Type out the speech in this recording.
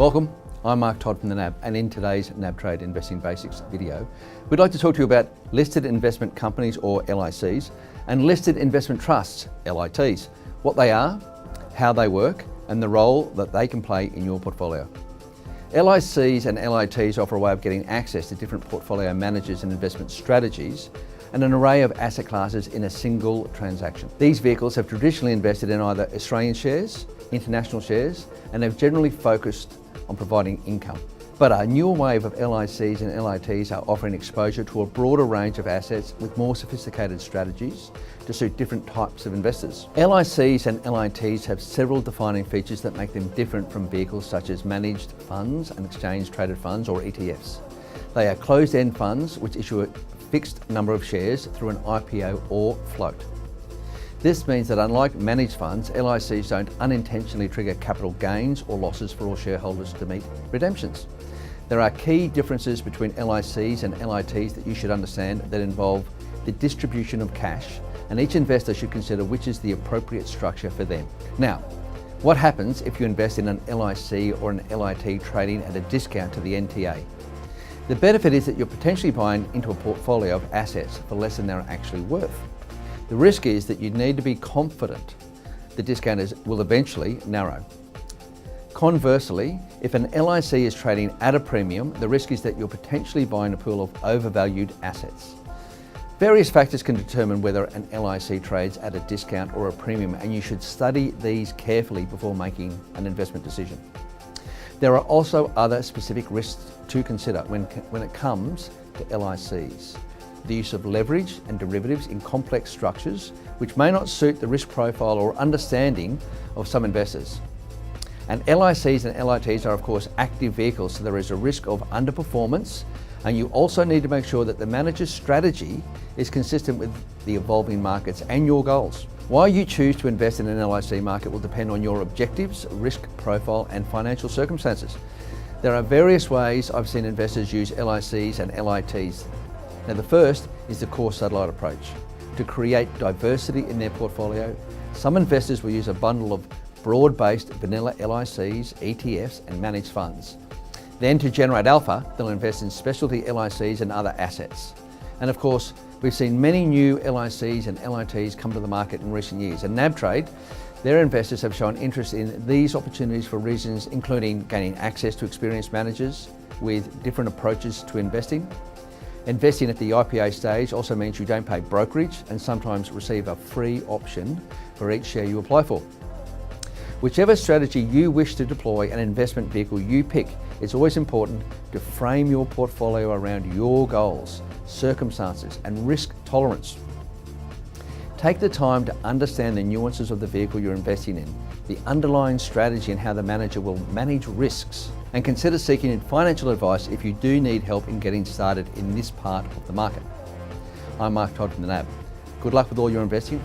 Welcome, I'm Mark Todd from the NAB, and in today's NAB Trade Investing Basics video, we'd like to talk to you about listed investment companies or LICs and listed investment trusts, LITs, what they are, how they work, and the role that they can play in your portfolio. LICs and LITs offer a way of getting access to different portfolio managers and investment strategies and an array of asset classes in a single transaction. These vehicles have traditionally invested in either Australian shares, international shares, and have generally focused on providing income. But a newer wave of LICs and LITs are offering exposure to a broader range of assets with more sophisticated strategies to suit different types of investors. LICs and LITs have several defining features that make them different from vehicles such as managed funds and exchange-traded funds or ETFs. They are closed-end funds which issue a fixed number of shares through an IPO or float. This means that unlike managed funds, LICs don't unintentionally trigger capital gains or losses for all shareholders to meet redemptions. There are key differences between LICs and LITs that you should understand that involve the distribution of cash, and each investor should consider which is the appropriate structure for them. Now, what happens if you invest in an LIC or an LIT trading at a discount to the NTA? The benefit is that you're potentially buying into a portfolio of assets for less than they're actually worth. The risk is that you need to be confident the discount will eventually narrow. Conversely, if an LIC is trading at a premium, the risk is that you're potentially buying a pool of overvalued assets. Various factors can determine whether an LIC trades at a discount or a premium, and you should study these carefully before making an investment decision. There are also other specific risks to consider when it comes to LICs. The use of leverage and derivatives in complex structures which may not suit the risk profile or understanding of some investors. And LICs and LITs are of course active vehicles, so there is a risk of underperformance, and you also need to make sure that the manager's strategy is consistent with the evolving markets and your goals. Why you choose to invest in an LIC market will depend on your objectives, risk profile and financial circumstances. There are various ways I've seen investors use LICs and LITs. Now the first is the core satellite approach. To create diversity in their portfolio, some investors will use a bundle of broad-based vanilla LICs, ETFs and managed funds. Then to generate alpha, they'll invest in specialty LICs and other assets. And of course, we've seen many new LICs and LITs come to the market in recent years. And NAB Trade, their investors have shown interest in these opportunities for reasons including gaining access to experienced managers with different approaches to investing. Investing at the IPO stage also means you don't pay brokerage and sometimes receive a free option for each share you apply for. Whichever strategy you wish to deploy and investment vehicle you pick, it's always important to frame your portfolio around your goals, circumstances and risk tolerance. Take the time to understand the nuances of the vehicle you're investing in, the underlying strategy and how the manager will manage risks, and consider seeking financial advice if you do need help in getting started in this part of the market. I'm Mark Todd from the NAB. Good luck with all your investing.